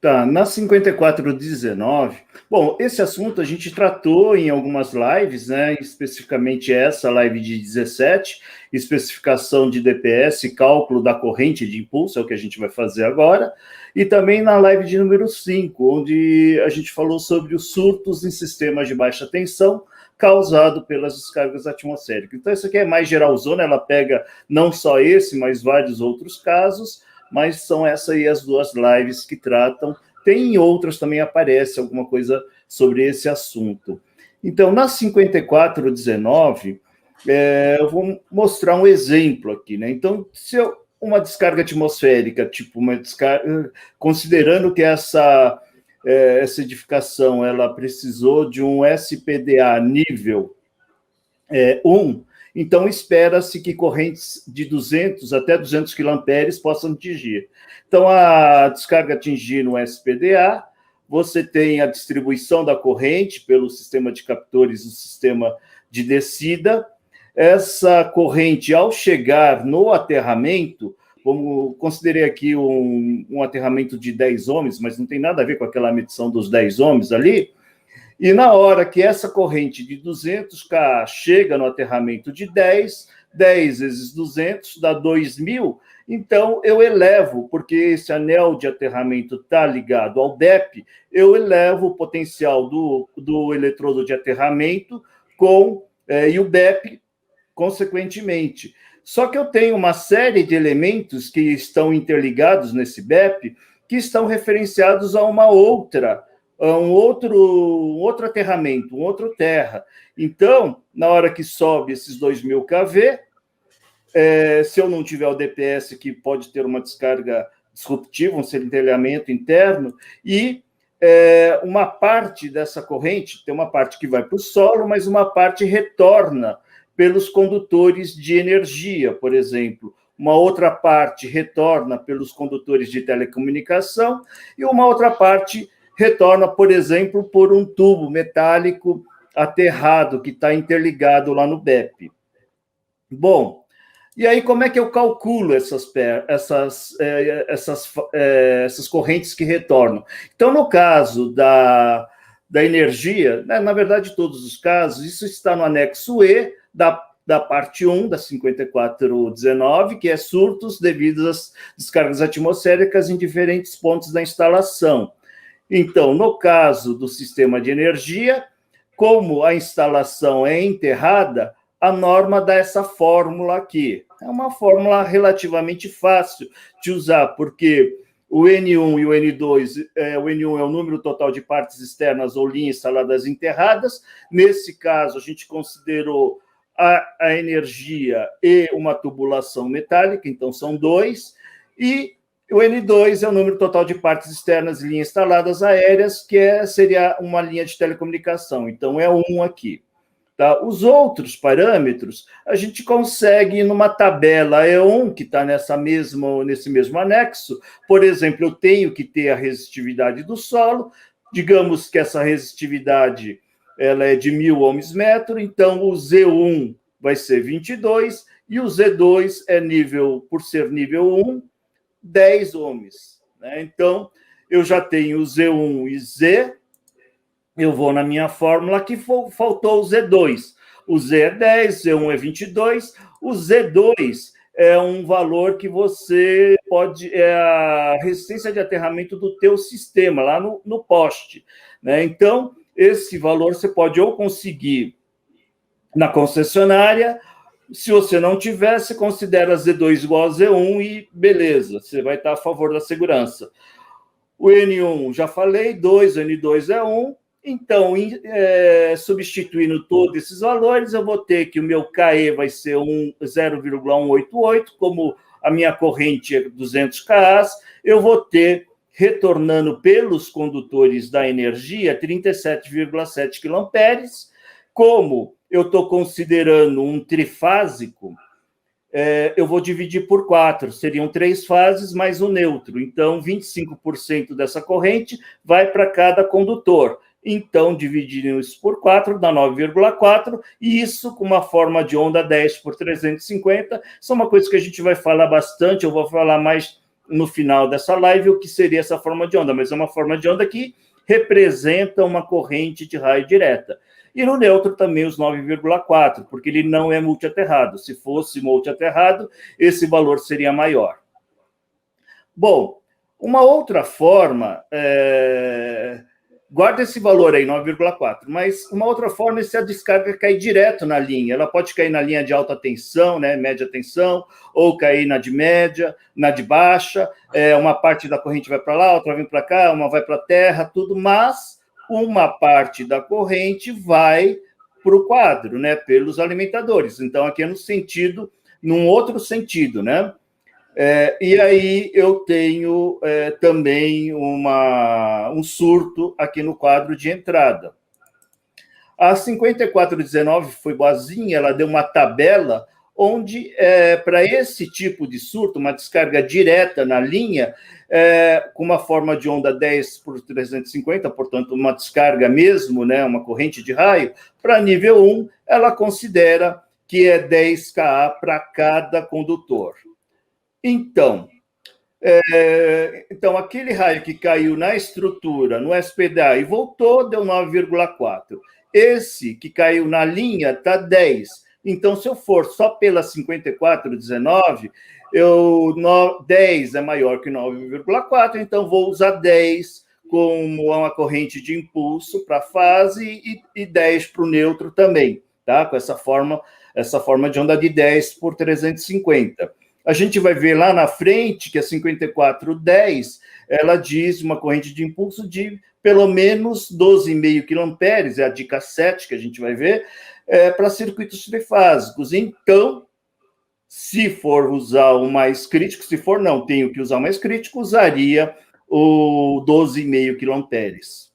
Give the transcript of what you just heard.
Tá, na 5419, bom, esse assunto a gente tratou em algumas lives, né? Especificamente essa live de 17, especificação de DPS, cálculo da corrente de impulso, é o que a gente vai fazer agora, e também na live de número 5, onde a gente falou sobre os surtos em sistemas de baixa tensão causado pelas descargas atmosféricas. Então, isso aqui é mais geralzona, ela pega não só esse, mas vários outros casos, mas são essas aí as duas lives que tratam. Tem outras também aparece alguma coisa sobre esse assunto. Então, na 5419, eu vou mostrar um exemplo aqui, né? Então, se uma descarga atmosférica, tipo uma descarga, considerando que essa edificação ela precisou de um SPDA nível 1, então espera-se que correntes de 200 até 200 kA possam atingir. Então, a descarga atingindo o SPDA, você tem a distribuição da corrente pelo sistema de captores, o sistema de descida. Essa corrente, ao chegar no aterramento, como considerei aqui um aterramento de 10 ohms, mas não tem nada a ver com aquela medição dos 10 ohms ali, e na hora que essa corrente de 200K chega no aterramento de 10 vezes 200 dá 2.000, então eu elevo, porque esse anel de aterramento está ligado ao DEP, eu elevo o potencial do eletrodo de aterramento e o DEP, consequentemente. Só que eu tenho uma série de elementos que estão interligados nesse BEP que estão referenciados a um outro aterramento, um outro terra. Então, na hora que sobe esses 2.000 kV, se eu não tiver o DPS, que pode ter uma descarga disruptiva, um centelhamento interno, e uma parte dessa corrente, tem uma parte que vai para o solo, mas uma parte retorna pelos condutores de energia, por exemplo. Uma outra parte retorna pelos condutores de telecomunicação e uma outra parte retorna, por exemplo, por um tubo metálico aterrado que está interligado lá no BEP. Bom, e aí como é que eu calculo essas correntes que retornam? Então, no caso da energia, né, na verdade, todos os casos, isso está no anexo E da parte 1 da 5419, que é surtos devido às descargas atmosféricas em diferentes pontos da instalação. Então, no caso do sistema de energia, como a instalação é enterrada, a norma dá essa fórmula aqui. É uma fórmula relativamente fácil de usar, porque o N1 e o N2, o N1 é o número total de partes externas ou linhas instaladas enterradas. Nesse caso, a gente considerou a energia e uma tubulação metálica, então são 2, e o N2 é o número total de partes externas e linhas instaladas aéreas, que seria uma linha de telecomunicação, então é 1 aqui. Tá? Os outros parâmetros, a gente consegue numa tabela E1, que está nesse mesmo anexo. Por exemplo, eu tenho que ter a resistividade do solo, digamos que essa resistividade ela é de 1.000 ohms metro, então o Z1 vai ser 22, e o Z2 por ser nível 1, 10 ohms. Né? Então, eu já tenho Z1 e Z, eu vou na minha fórmula, que faltou o Z2. O Z é 10, Z1 é 22, o Z2 é um valor que você pode... é a resistência de aterramento do teu sistema, lá no poste. Né? Então, esse valor você pode ou conseguir na concessionária, se você não tiver, você considera Z2 igual a Z1 e beleza, você vai estar a favor da segurança. O N1, já falei, 2, o N2 é 1, então, substituindo todos esses valores, eu vou ter que o meu KE vai ser 0,188, como a minha corrente é 200 kA, eu vou ter, retornando pelos condutores da energia, 37,7 kA. Como eu estou considerando um trifásico, eu vou dividir por 4, seriam 3 fases mais o neutro. Então, 25% dessa corrente vai para cada condutor. Então, dividindo isso por 4, dá 9,4, e isso com uma forma de onda 10 por 350, isso é uma coisa que a gente vai falar bastante, eu vou falar mais no final dessa live o que seria essa forma de onda, mas é uma forma de onda que representa uma corrente de raio direta. E no neutro também os 9,4, porque ele não é multiaterrado. Se fosse multiaterrado, esse valor seria maior. Bom, uma outra forma, guarda esse valor aí, 9,4, mas uma outra forma é se a descarga cair direto na linha. Ela pode cair na linha de alta tensão, né, média tensão, ou cair na de média, na de baixa. Uma parte da corrente vai para lá, outra vem para cá, uma vai para a terra, tudo, mas uma parte da corrente vai para o quadro, né, pelos alimentadores. Então, aqui é num outro sentido, né? E aí eu tenho também um surto aqui no quadro de entrada. A 5419 foi boazinha, ela deu uma tabela onde, para esse tipo de surto, uma descarga direta na linha, com uma forma de onda 10 por 350, portanto, uma descarga mesmo, né, uma corrente de raio, para nível 1, ela considera que é 10 kA para cada condutor. Então, aquele raio que caiu na estrutura, no SPDA, e voltou, deu 9,4. Esse que caiu na linha está 10. Então, se eu for só pela 5419, 10 é maior que 9,4, então vou usar 10 como uma corrente de impulso para a fase e 10 para o neutro também, tá? Com essa forma de onda de 10 por 350. A gente vai ver lá na frente que a 5410, ela diz uma corrente de impulso de pelo menos 12,5 kA, é a dica 7 que a gente vai ver, para circuitos trifásicos. Então, se for usar o mais crítico, se for não, tenho que usar o mais crítico, usaria o 12,5 kA.